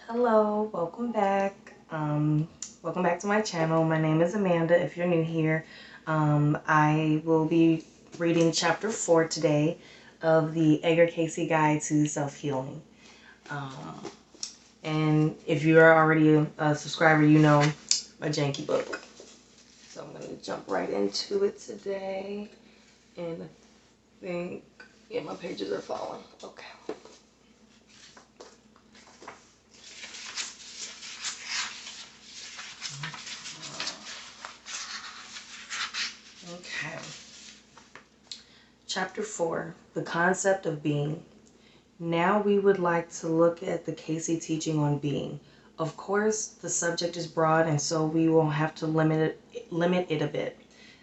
Hello, welcome back. Welcome back to my channel. My name is Amanda. If you're new here, I will be reading chapter 4 today of the Edgar Cayce Guide to Self-Healing. And if you are already a subscriber, you know my janky book. So I'm going to jump right into it today. And I think, yeah, my pages are falling. Okay. Okay. Chapter 4, The Concept of Being. Now we would like to look at the Cayce teaching on being. Of course, the subject is broad, and so we will have to limit it a bit.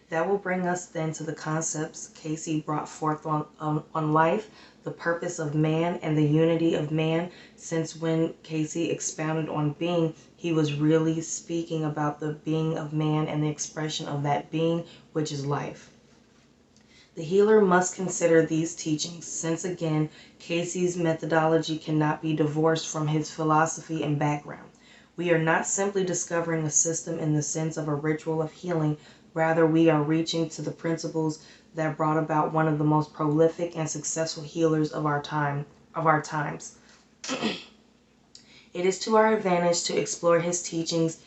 That will bring us then to the concepts Cayce brought forth on life, the purpose of man, and the unity of man, since when Cayce expounded on being, he was really speaking about the being of man and the expression of that being, which is life. The healer must consider these teachings, since again, Cayce's methodology cannot be divorced from his philosophy and background. We are not simply discovering a system in the sense of a ritual of healing, rather we are reaching to the principles that brought about one of the most prolific and successful healers of our times. It is to our advantage to explore his teachings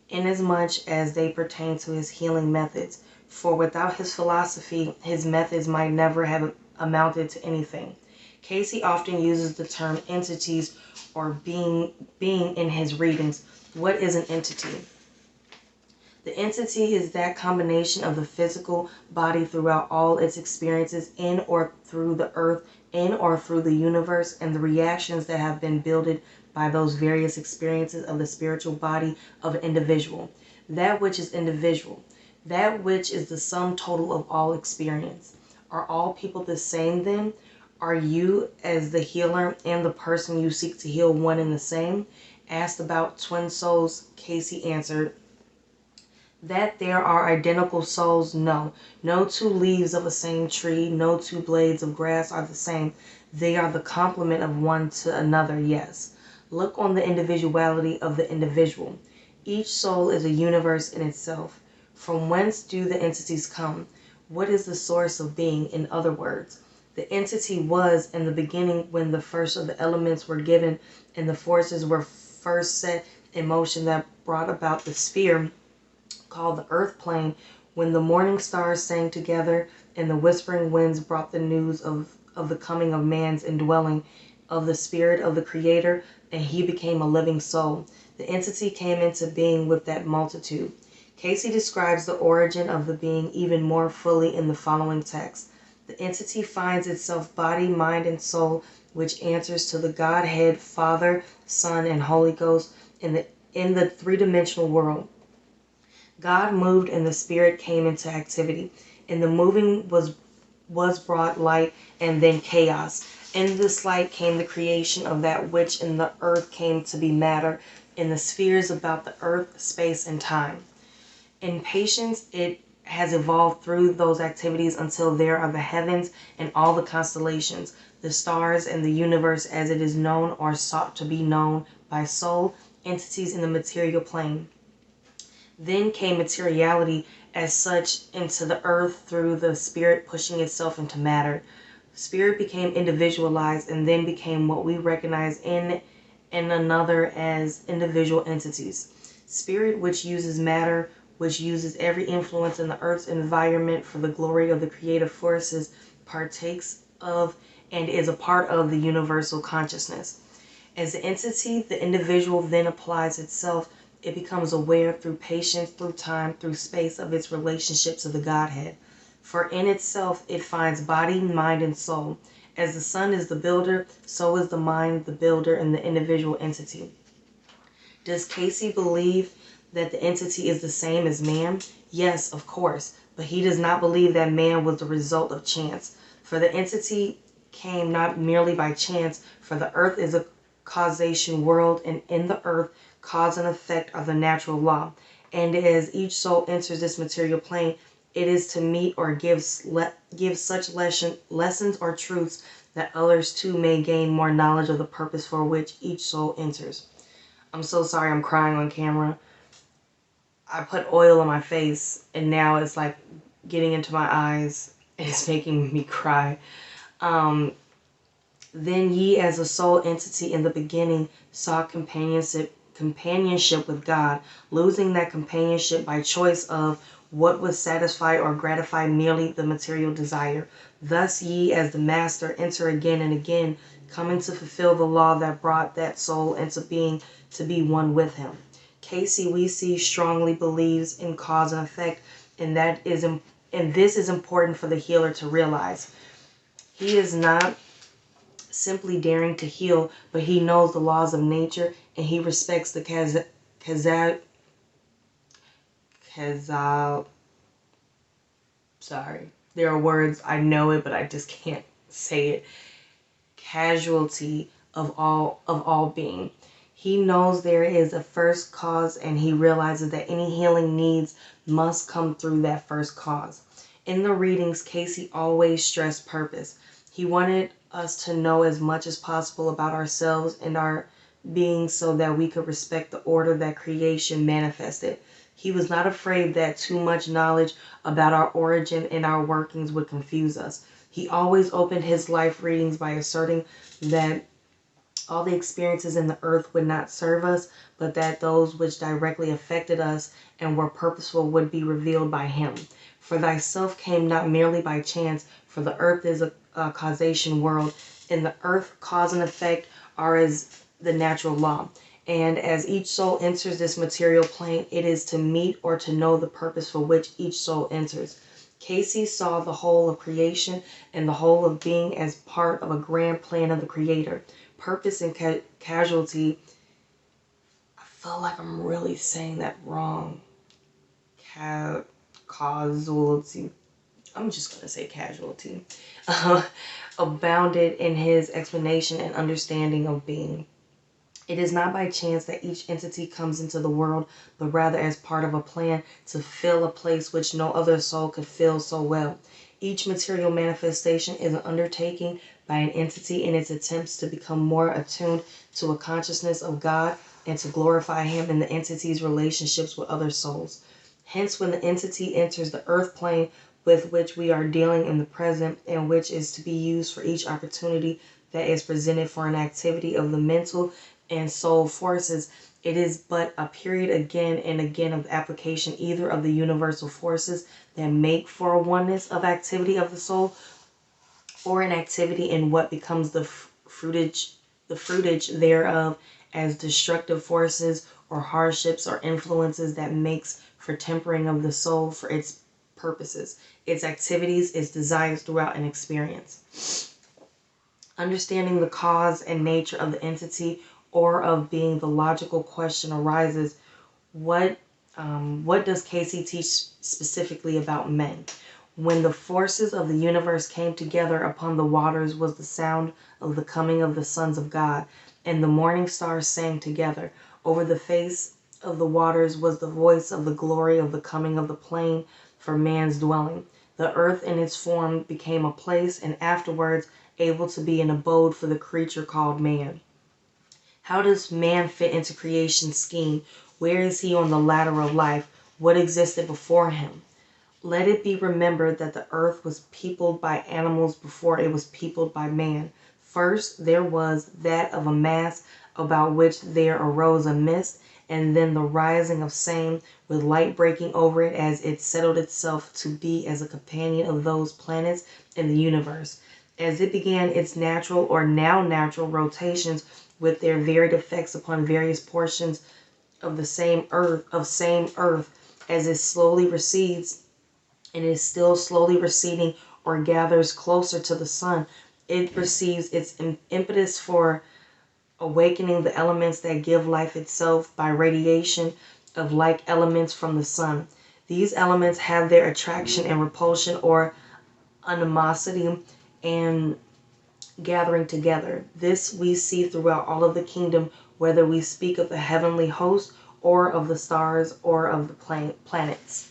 inasmuch as they pertain to his healing methods, for without his philosophy, his methods might never have amounted to anything. Cayce often uses the term entities or being in his readings. What is an entity? The entity is that combination of the physical body throughout all its experiences in or through the earth, in or through the universe, and the reactions that have been builded by those various experiences of the spiritual body of an individual. That which is individual. That which is the sum total of all experience. Are all people the same then? Are you, as the healer, and the person you seek to heal one and the same? Asked about twin souls, Cayce answered, that there are identical souls, no. No two leaves of a same tree, no two blades of grass are the same. They are the complement of one to another, yes. Look on the individuality of the individual. Each soul is a universe in itself. From whence do the entities come? What is the source of being, in other words? The entity was in the beginning when the first of the elements were given and the forces were first set in motion that brought about the sphere called the earth plane, when the morning stars sang together and the whispering winds brought the news of the coming of man's indwelling of the spirit of the creator, and he became a living soul. The entity came into being with that multitude. Cayce describes the origin of the being even more fully in the following text. The entity finds itself body, mind, and soul, which answers to the Godhead, Father, Son, and Holy Ghost in the three-dimensional world. God moved and the spirit came into activity. In the moving was brought light and then chaos. In this light came the creation of that which in the earth came to be matter, in the spheres about the earth, space, and time. In patience, it has evolved through those activities until there are the heavens and all the constellations, the stars and the universe as it is known or sought to be known by soul entities in the material plane. Then came materiality as such into the earth through the spirit pushing itself into matter. Spirit became individualized and then became what we recognize in another as individual entities. Spirit, which uses matter, which uses every influence in the earth's environment for the glory of the creative forces, partakes of and is a part of the universal consciousness. As the entity, the individual then applies itself. It becomes aware through patience, through time, through space of its relationship to the Godhead. For in itself it finds body, mind, and soul. As the sun is the builder, so is the mind the builder in the individual entity. Does Cayce believe that the entity is the same as man? Yes, of course, but he does not believe that man was the result of chance. For the entity came not merely by chance, for the earth is a causation world, and in the earth cause and effect are the natural law. And as each soul enters this material plane, it is to meet or give such lessons or truths that others too may gain more knowledge of the purpose for which each soul enters. I'm so sorry I'm crying on camera. I put oil on my face and now it's like getting into my eyes and it's making me cry. Um, then ye as a sole entity in the beginning sought companionship with God, losing that companionship by choice of what would satisfy or gratify merely the material desire. Thus ye as the master enter again and again, coming to fulfill the law that brought that soul into being to be one with him. Cayce, we see, strongly believes in cause and effect, and this is important for the healer to realize. He is not simply daring to heal, but he knows the laws of nature and he respects the sorry. There are words, I know it, but I just can't say it. Casualty of all being. He knows there is a first cause and he realizes that any healing needs must come through that first cause. In the readings, Cayce always stressed purpose. He wanted us to know as much as possible about ourselves and our being so that we could respect the order that creation manifested. He was not afraid that too much knowledge about our origin and our workings would confuse us. He always opened his life readings by asserting that all the experiences in the earth would not serve us, but that those which directly affected us and were purposeful would be revealed by him. For thyself came not merely by chance, for the earth is a causation world. In the earth, cause and effect are as the natural law. And as each soul enters this material plane, it is to meet or to know the purpose for which each soul enters. Cayce saw the whole of creation and the whole of being as part of a grand plan of the Creator. Purpose and casualty. I feel like I'm really saying that wrong. Causality. I'm just going to say casualty. Abounded in his explanation and understanding of being. It is not by chance that each entity comes into the world, but rather as part of a plan to fill a place which no other soul could fill so well. Each material manifestation is an undertaking by an entity in its attempts to become more attuned to a consciousness of God and to glorify Him in the entity's relationships with other souls. Hence, when the entity enters the earth plane with which we are dealing in the present and which is to be used for each opportunity that is presented for an activity of the mental and soul forces, it is but a period again and again of application either of the universal forces that make for a oneness of activity of the soul, or an activity in what becomes the fruitage thereof as destructive forces or hardships or influences that makes for tempering of the soul for its purposes, its activities, its desires throughout an experience. Understanding the cause and nature of the entity or of being, the logical question arises, what does Cayce teach specifically about men? When the forces of the universe came together upon the waters was the sound of the coming of the sons of God, and the morning stars sang together. Over the face of the waters was the voice of the glory of the coming of the plain for man's dwelling. The earth in its form became a place, and afterwards able to be an abode for the creature called man. How does man fit into creation's scheme? Where is he on the ladder of life? What existed before him? Let it be remembered that the earth was peopled by animals before it was peopled by man. First there was that of a mass about which there arose a mist, and then the rising of same, with light breaking over it as it settled itself to be as a companion of those planets in the universe. As it began its natural or now natural rotations with their varied effects upon various portions of the same earth, as it slowly recedes and is still slowly receding or gathers closer to the sun, it receives its impetus for awakening the elements that give life itself by radiation of like elements from the sun. These elements have their attraction and repulsion or animosity and gathering together. This we see throughout all of the kingdom, whether we speak of the heavenly host or of the stars or of the planets.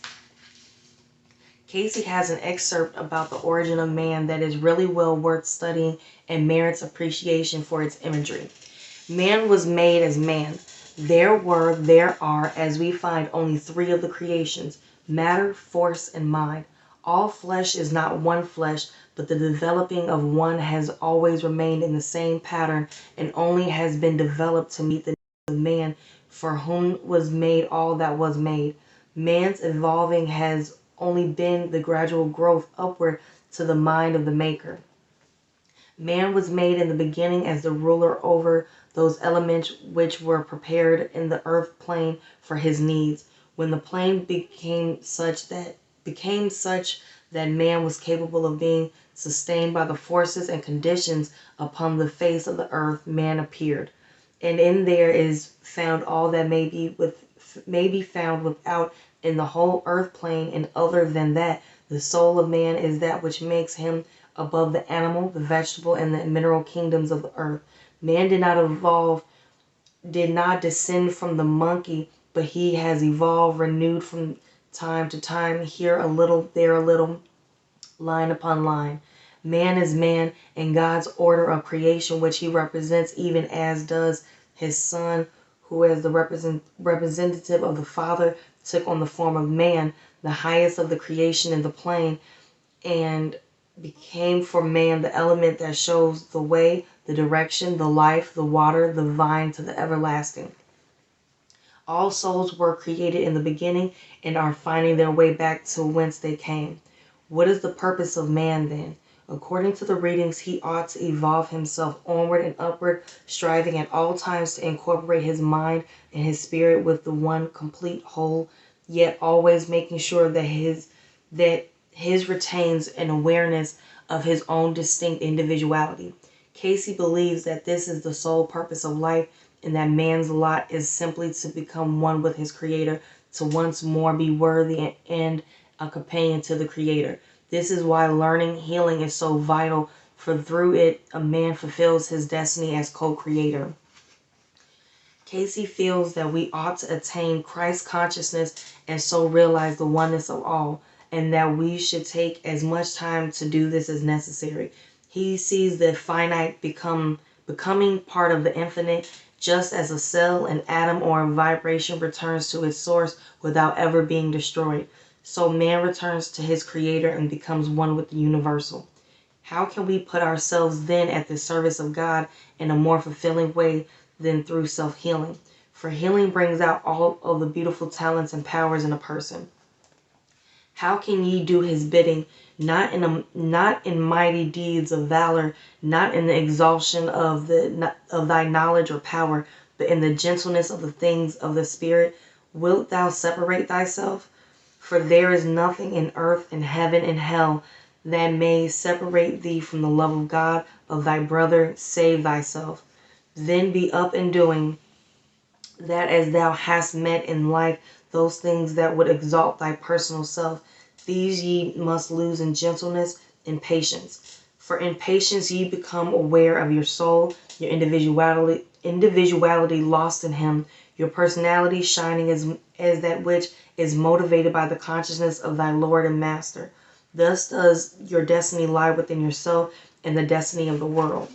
Cayce has an excerpt about the origin of man that is really well worth studying and merits appreciation for its imagery. Man was made as man. There are, as we find, only three of the creations: matter, force, and mind. All flesh is not one flesh, but the developing of one has always remained in the same pattern and only has been developed to meet the needs of man, for whom was made all that was made. Man's evolving has only been the gradual growth upward to the mind of the Maker. Man was made in the beginning as the ruler over those elements which were prepared in the earth plane for his needs. When the plane became such that man was capable of being sustained by the forces and conditions upon the face of the earth, man appeared. And in there is found all that may be found without in the whole earth plane, and other than that, the soul of man is that which makes him above the animal, the vegetable, and the mineral kingdoms of the earth. Man did not descend from the monkey, but he has evolved, renewed from time to time, here a little, there a little, line upon line. Man is man in God's order of creation, which he represents, even as does his Son, who as the representative of the Father took on the form of man, the highest of the creation in the plane, and became for man the element that shows the way, the direction, the life, the water, the vine to the everlasting. All souls were created in the beginning and are finding their way back to whence they came. What is the purpose of man then? According to the readings, he ought to evolve himself onward and upward, striving at all times to incorporate his mind and his spirit with the one complete whole, yet always making sure that his retains an awareness of his own distinct individuality. Cayce believes that this is the sole purpose of life, and that man's lot is simply to become one with his Creator, to once more be worthy and a companion to the Creator. This is why learning healing is so vital, for through it a man fulfills his destiny as co-creator. Cayce feels that we ought to attain Christ consciousness and so realize the oneness of all, and that we should take as much time to do this as necessary. He sees the finite becoming part of the infinite, just as a cell, an atom, or a vibration returns to its source without ever being destroyed. So man returns to his Creator and becomes one with the universal. How can we put ourselves then at the service of God in a more fulfilling way than through self-healing? For healing brings out all of the beautiful talents and powers in a person. How can ye do his bidding, not in mighty deeds of valor, not in the exaltation of thy knowledge or power, but in the gentleness of the things of the Spirit? Wilt thou separate thyself? For there is nothing in earth and heaven and hell that may separate thee from the love of God, of thy brother, save thyself. Then be up and doing that as thou hast met in life those things that would exalt thy personal self. These ye must lose in gentleness and patience. For in patience ye become aware of your soul, your individuality lost in him, your personality shining as that which is motivated by the consciousness of thy Lord and Master. Thus does your destiny lie within yourself and the destiny of the world.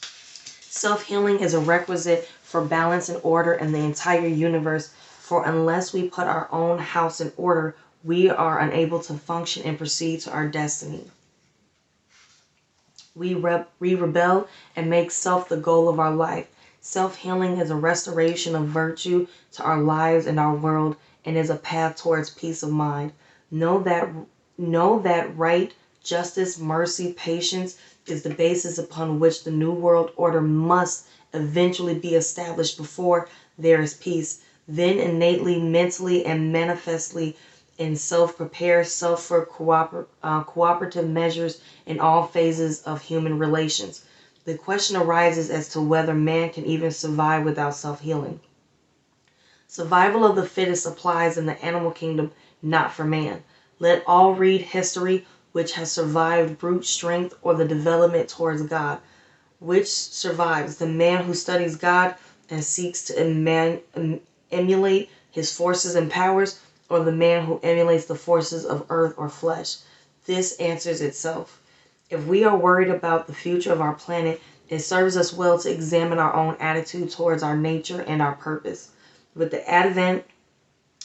Self-healing is a requisite for balance and order in the entire universe, for unless we put our own house in order, we are unable to function and proceed to our destiny. We rebel and make self the goal of our life. Self-healing is a restoration of virtue to our lives and our world, and is a path towards peace of mind. Know that right, justice, mercy, patience is the basis upon which the New World Order must eventually be established before there is peace. Then innately, mentally, and manifestly in prepare self for cooperative measures in all phases of human relations. The question arises as to whether man can even survive without self-healing. Survival of the fittest applies in the animal kingdom, not for man. Let all read history which has survived brute strength or the development towards God. Which survives, the man who studies God and seeks to emulate his forces and powers, or the man who emulates the forces of earth or flesh? This answers itself. If we are worried about the future of our planet, It serves us well to examine our own attitude towards our nature and our purpose. With the advent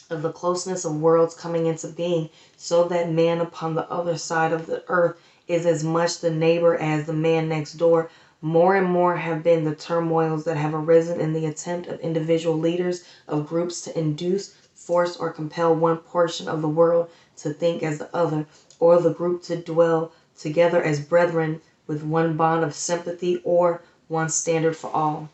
of the closeness of worlds coming into being, so that man upon the other side of the earth is as much the neighbor as the man next door, more and more have been the turmoils that have arisen in the attempt of individual leaders of groups to induce, force, or compel one portion of the world to think as the other, or the group to dwell together as brethren with one bond of sympathy or one standard for all.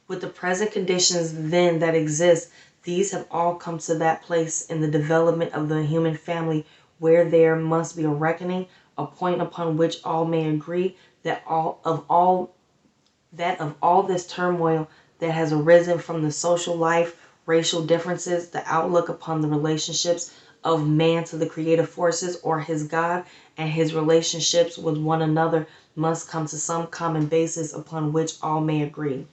With the present conditions then that exist, these have all come to that place in the development of the human family where there must be a reckoning, a point upon which all may agree that of all this turmoil that has arisen from the social life, racial differences, the outlook upon the relationships of man to the creative forces or his God, and his relationships with one another must come to some common basis upon which all may agree.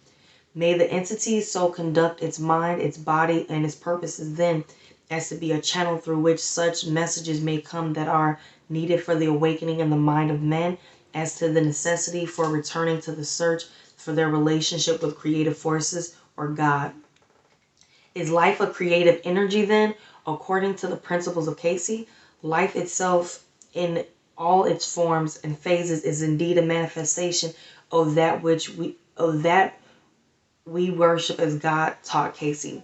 May the entity so conduct its mind, its body, and its purposes then as to be a channel through which such messages may come that are needed for the awakening in the mind of men as to the necessity for returning to the search for their relationship with creative forces or God. Is life a creative energy then? According to the principles of Cayce, life itself in all its forms and phases is indeed a manifestation of that we worship as God taught Cayce.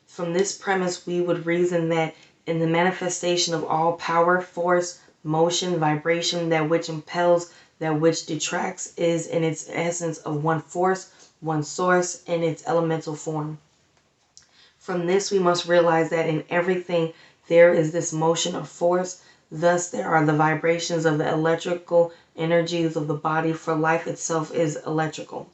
From this premise, we would reason that in the manifestation of all power, force, motion, vibration, that which impels, that which detracts, is in its essence of one force, one source, in its elemental form. From this, we must realize that in everything there is this motion of force. Thus, there are the vibrations of the electrical energies of the body, for life itself is electrical.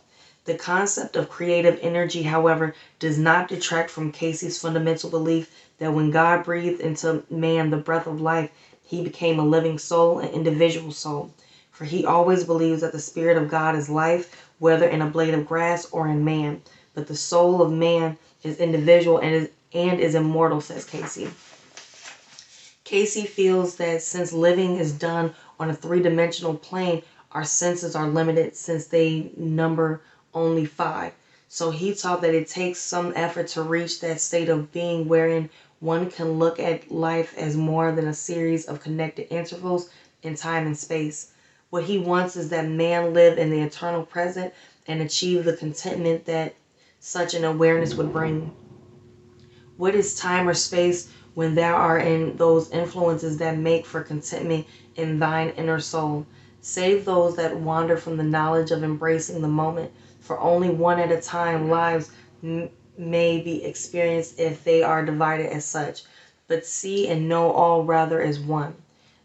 The concept of creative energy, however, does not detract from Cayce's fundamental belief that when God breathed into man the breath of life, he became a living soul, an individual soul. For he always believes that the Spirit of God is life, whether in a blade of grass or in man. But the soul of man is individual and is immortal, says Cayce. Cayce feels that since living is done on a three-dimensional plane, our senses are limited since they number only 5. So he taught that it takes some effort to reach that state of being wherein one can look at life as more than a series of connected intervals in time and space. What he wants is that man live in the eternal present and achieve the contentment that such an awareness would bring. What is time or space when thou art in those influences that make for contentment in thine inner soul? Save those that wander from the knowledge of embracing the moment, for only one at a time lives may be experienced if they are divided as such. But see and know all rather as one.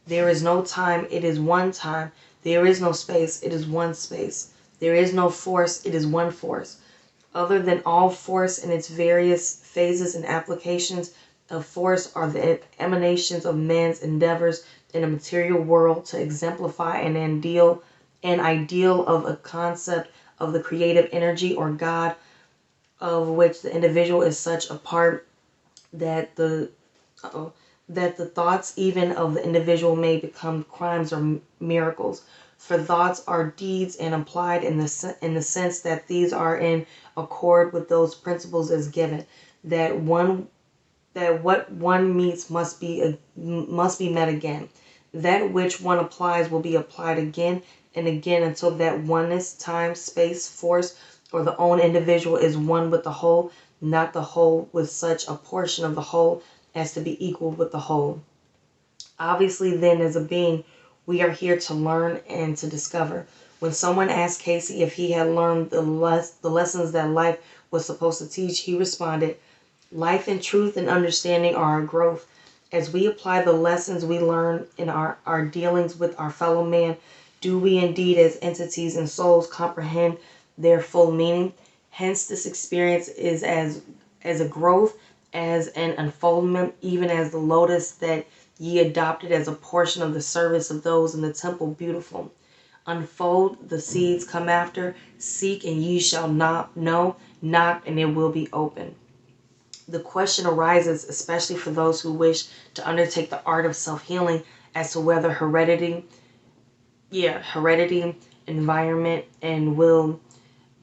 There is no time, it is one time. There is no space, it is one space. There is no force, it is one force. Other than all force in its various phases and applications of force are the emanations of men's endeavors in a material world to exemplify an ideal of a concept of the creative energy or God, of which the individual is such a part that the thoughts even of the individual may become crimes or miracles. For thoughts are deeds and implied in the sense that these are in accord with those principles as given, that what one meets must be met again. That which one applies will be applied again and again until that oneness, time, space, force, or the own individual is one with the whole, not the whole with such a portion of the whole as to be equal with the whole. Obviously, then, as a being, we are here to learn and to discover. When someone asked Cayce if he had learned the lessons that life was supposed to teach, he responded, "Life and truth and understanding are our growth. As we apply the lessons we learn in our dealings with our fellow man, do we indeed as entities and souls comprehend their full meaning? Hence this experience is as a growth, as an unfoldment, even as the lotus that ye adopted as a portion of the service of those in the temple beautiful. Unfold, the seeds come after, seek and ye shall not know, knock and it will be open." The question arises, especially for those who wish to undertake the art of self-healing, as to whether heredity environment, and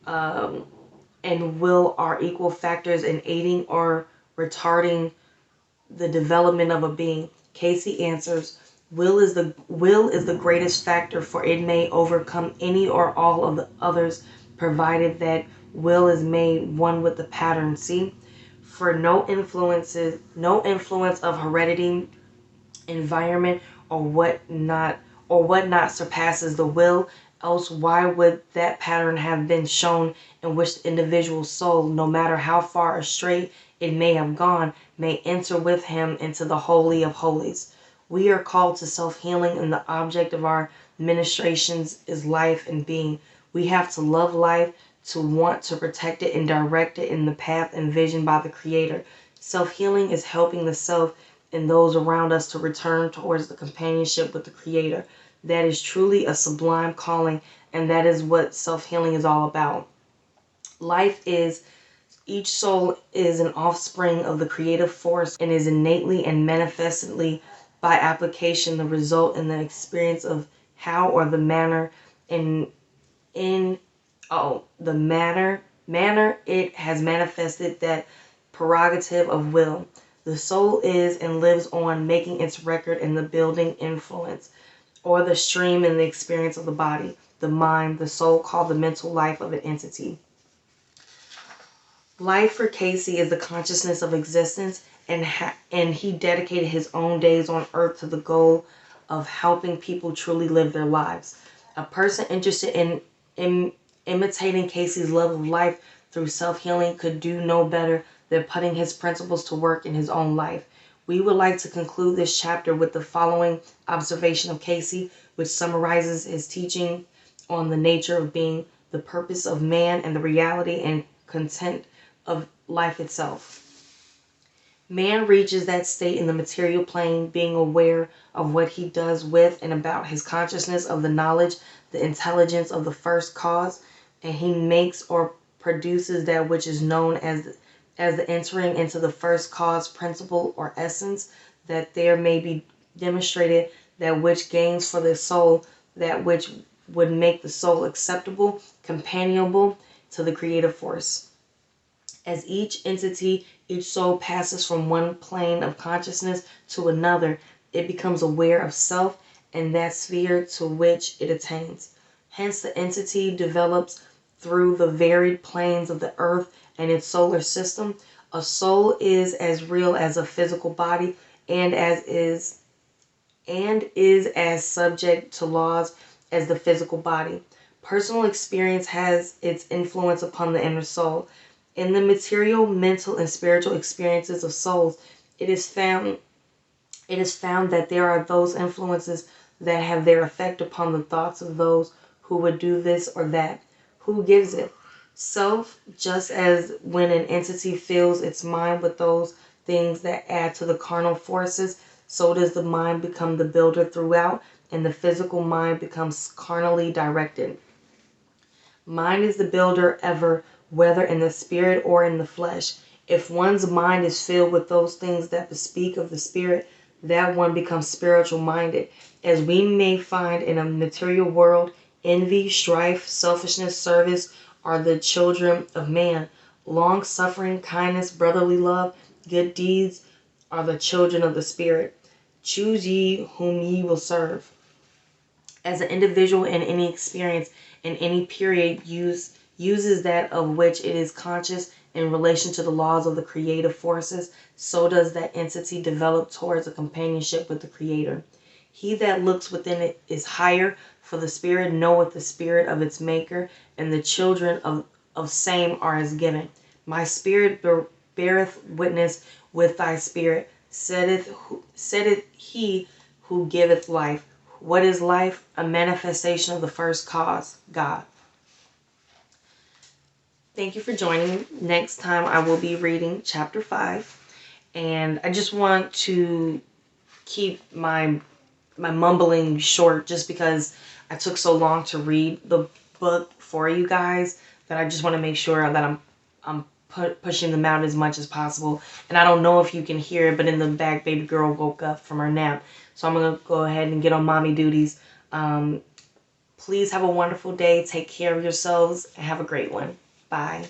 um, will are equal factors in aiding or retarding the development of a being. Cayce answers, will is the greatest factor, for it may overcome any or all of the others, provided that will is made one with the pattern. See? For no influence of heredity, environment, or whatnot surpasses the will, else why would that pattern have been shown in which the individual soul, no matter how far astray it may have gone, may enter with him into the Holy of Holies? We are called to self-healing, and the object of our ministrations is life and being. We have to love life, to want to protect it and direct it in the path envisioned by the Creator. Self-healing is helping the self and those around us to return towards the companionship with the Creator. That is truly a sublime calling, and that is what self-healing is all about. Each soul is an offspring of the creative force and is innately and manifestly by application the result in the experience of how or the manner in the manner it has manifested that prerogative of will. The soul is and lives on, making its record in the building influence, or the stream in the experience of the body, the mind, the soul, called the mental life of an entity. Life for Cayce is the consciousness of existence, and he dedicated his own days on earth to the goal of helping people truly live their lives. A person interested in imitating Cayce's love of life through self-healing could do no better than putting his principles to work in his own life. We would like to conclude this chapter with the following observation of Cayce, which summarizes his teaching on the nature of being, the purpose of man, and the reality and content of life itself. Man reaches that state in the material plane, being aware of what he does with and about his consciousness of the knowledge, the intelligence of the first cause, and he makes or produces that which is known as the entering into the first cause principle or essence, that there may be demonstrated that which gains for the soul that which would make the soul acceptable, companionable to the creative force. As each entity, each soul passes from one plane of consciousness to another, it becomes aware of self and that sphere to which it attains. Hence, the entity develops through the varied planes of the earth and its solar system. A soul is as real as a physical body and is as subject to laws as the physical body. Personal experience has its influence upon the inner soul. In the material, mental, and spiritual experiences of souls, it is found that there are those influences that have their effect upon the thoughts of those who would do this or that. Who gives it? Self, just as when an entity fills its mind with those things that add to the carnal forces, so does the mind become the builder throughout, and the physical mind becomes carnally directed. Mind is the builder ever, whether in the spirit or in the flesh. If one's mind is filled with those things that bespeak of the spirit, that one becomes spiritual minded. As we may find in a material world, envy, strife, selfishness, service are the children of man. Long suffering, kindness, brotherly love, good deeds are the children of the spirit. Choose ye whom ye will serve. As an individual in any experience, in any period, uses that of which it is conscious in relation to the laws of the creative forces, so does that entity develop towards a companionship with the Creator. He that looks within it is higher, for the spirit knoweth the spirit of its maker, and the children of same are as given. My spirit beareth witness with thy spirit, saith he who giveth life. What is life? A manifestation of the first cause, God. Thank you for joining me. Next time I will be reading chapter 5. And I just want to keep my mumbling short just because I took so long to read the book for you guys that I just want to make sure that I'm pushing them out as much as possible. And I don't know if you can hear it, but in the back, baby girl woke up from her nap. So I'm going to go ahead and get on mommy duties. Please have a wonderful day. Take care of yourselves and have a great one. Bye.